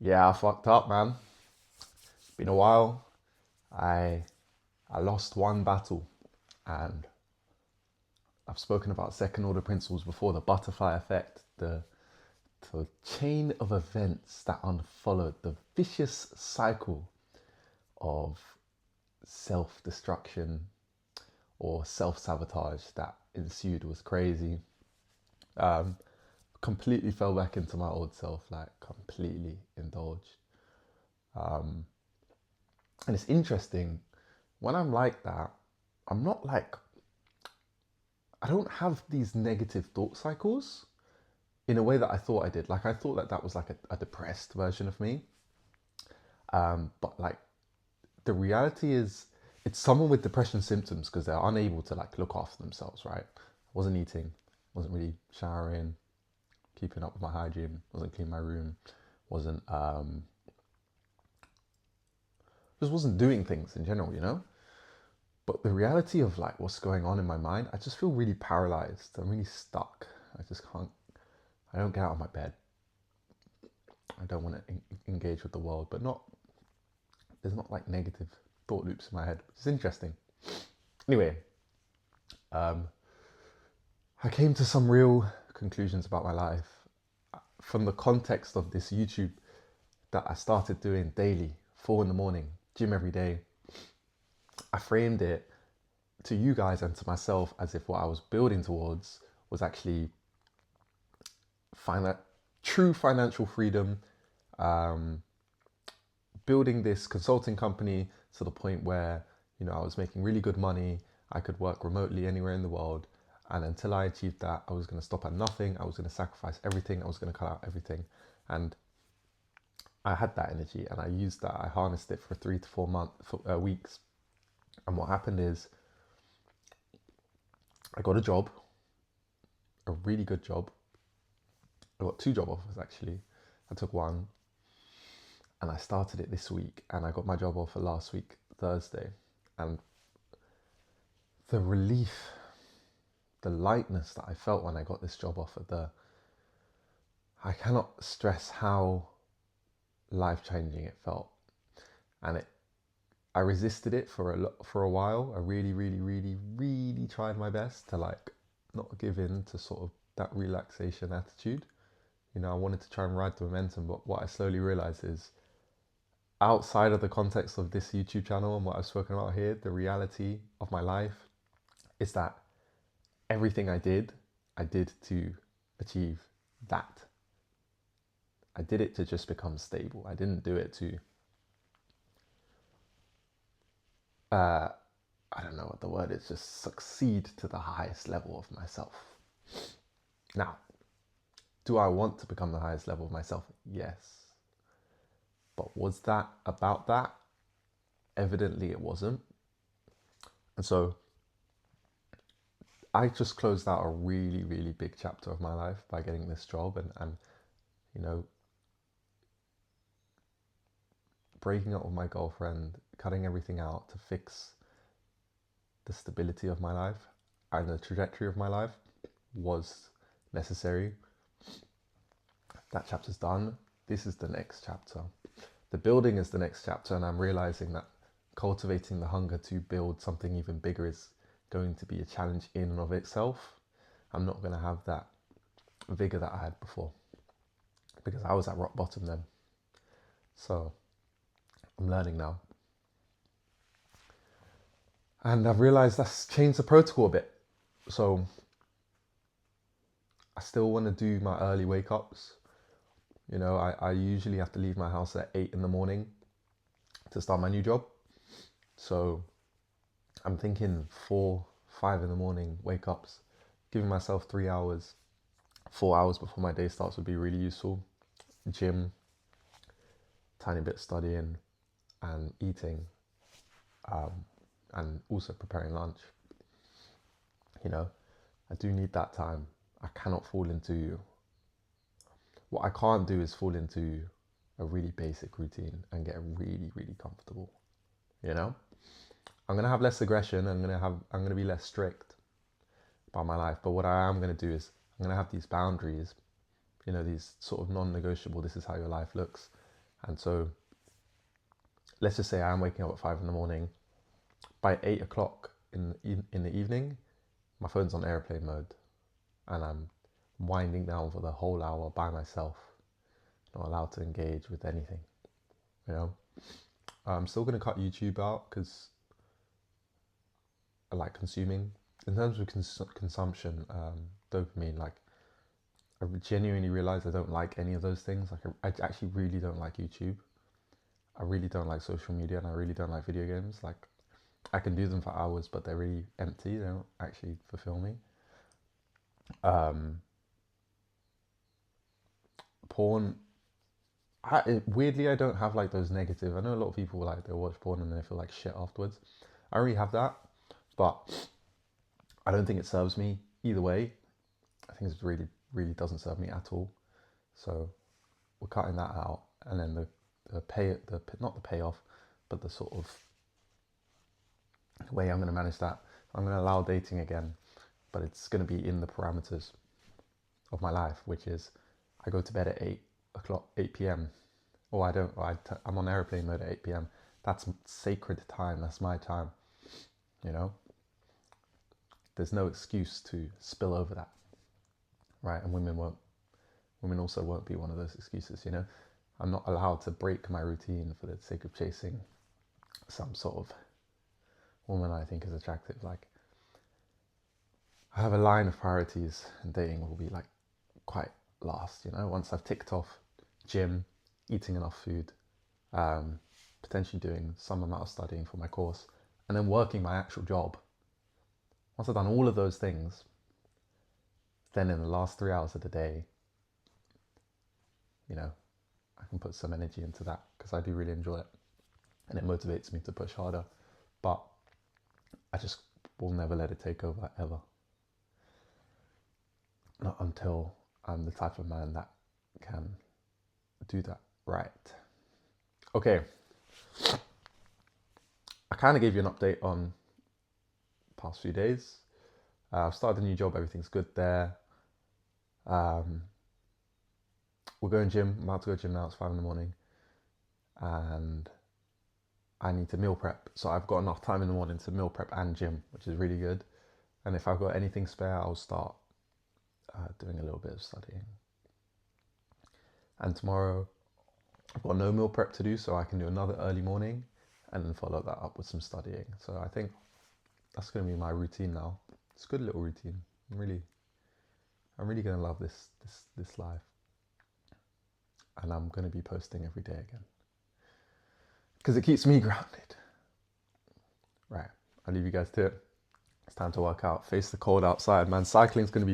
Yeah, I fucked up, man. Been a while. I I lost one battle, and I've spoken about second order principles before. The butterfly effect, the chain of events that unfollowed, the vicious cycle of self destruction or self sabotage that ensued was crazy. Um, Completely fell back into my old self, like completely indulged. And it's interesting when I'm like that. I'm not like I don't have these negative thought cycles in a way that I thought I did. Like I thought that that was like a depressed version of me. But like the reality is, it's someone with depression symptoms because they're unable to like look after themselves. Right? I wasn't eating, wasn't really showering, keeping up with my hygiene, wasn't cleaning my room, wasn't just wasn't doing things in general. But the reality of like what's going on in my mind, I just feel really paralyzed. I'm really stuck. I just can't. I don't get out of my bed. I don't want to engage with the world, but not. There's not like negative thought loops in my head, which is interesting. Anyway, um, I came to some real conclusions about my life from the context of this YouTube that I started doing daily, 4 in the morning, gym every day. I framed it to you guys and to myself as if what I was building towards was actually finan- true financial freedom, um, building this consulting company to the point where I was making really good money. I could work remotely anywhere in the world, and until I achieved that, I was going to stop at nothing. I was going to sacrifice everything. I was going to cut out everything, and I had that energy, and I used that. I harnessed it for 3 to 4 months, weeks, and what happened is I got a job, a really good job. I got two job offers actually. I took one, and I started it this week, and I got my job offer last week Thursday, and the relief, the lightness that I felt when I got this job offer, I cannot stress how life changing it felt, and I resisted it for a while. I really, really, really, really tried my best to like not give in to sort of that relaxation attitude. I wanted to try and ride the momentum, but what I slowly realized is outside of the context of this YouTube channel and what I've spoken about here, the reality of my life is that everything I did to achieve that. I did it to just become stable. I didn't do it to, I don't know what the word is, just succeed to the highest level of myself. Now, do I want to become the highest level of myself? Yes. But was that about that? Evidently, it wasn't. And so I just closed out a really, really big chapter of my life by getting this job and you know, breaking up with my girlfriend, cutting everything out to fix the stability of my life and the trajectory of my life was necessary. That chapter's done. This is the next chapter. The building is the next chapter, and I'm realizing that cultivating the hunger to build something even bigger is going to be a challenge in and of itself. I'm not going to have that vigor that I had before because I was at rock bottom then. So I'm learning now. And I've realized that's changed the protocol a bit. So I still want to do my early wake ups. I usually have to leave my house at 8 in the morning to start my new job. So I'm thinking 4, 5 in the morning wake ups, giving myself 3 hours, 4 hours before my day starts would be really useful. Gym, tiny bit studying, and eating, and also preparing lunch. I do need that time. I cannot fall into what I can't do is fall into a really basic routine and get really, really comfortable. You know, I'm gonna have less aggression. I'm gonna be less strict about my life. But what I am gonna do is I'm gonna have these boundaries. These sort of non-negotiable. This is how your life looks, And so let's just say I'm waking up at 5 in the morning. By 8 o'clock in the evening, my phone's on airplane mode and I'm winding down for the whole hour by myself, not allowed to engage with anything, you know. I'm still going to cut YouTube out because I like consuming. In terms of consumption, dopamine, like I genuinely realize I don't like any of those things. Like I actually really don't like YouTube. I really don't like social media, and I really don't like video games. Like I can do them for hours, but they're really empty. They don't actually fulfill me. Porn, weirdly, I don't have like those negative. I know a lot of people like they watch porn and they feel like shit afterwards. I don't really have that, but I don't think it serves me either way. I think it really doesn't serve me at all. So we're cutting that out, and then not the payoff, but the sort of way I'm going to manage that. I'm going to allow dating again, but it's going to be in the parameters of my life, which is I go to bed at 8 p.m. Or I don't. I'm on airplane mode at 8 p.m. That's sacred time. That's my time. You know. There's no excuse to spill over that, right? And women won't. Women also won't be one of those excuses. You know. I'm not allowed to break my routine for the sake of chasing some sort of woman I think is attractive. Like, I have a line of priorities, and dating will be like quite last, you know, once I've ticked off gym, eating enough food, potentially doing some amount of studying for my course, and then working my actual job. Once I've done all of those things, then in the last 3 hours of the day, you know, I can put some energy into that because I do really enjoy it and it motivates me to push harder. But I just will never let it take over ever. Not until I'm the type of man that can do that right. Okay. I kind of gave you an update on the past few days. I've started a new job. Everything's good there. We're going gym. I'm about to go gym now. It's 5 in the morning. And I need to meal prep. So I've got enough time in the morning to meal prep and gym, which is really good. And if I've got anything spare, I'll start doing a little bit of studying. And tomorrow, I've got no meal prep to do, so I can do another early morning and then follow that up with some studying. So I think that's going to be my routine now. It's a good little routine. I'm really going to love this life. And I'm going to be posting every day again. Because it keeps me grounded. Right, I'll leave you guys to it. It's time to work out. Face the cold outside, man. Cycling's going to be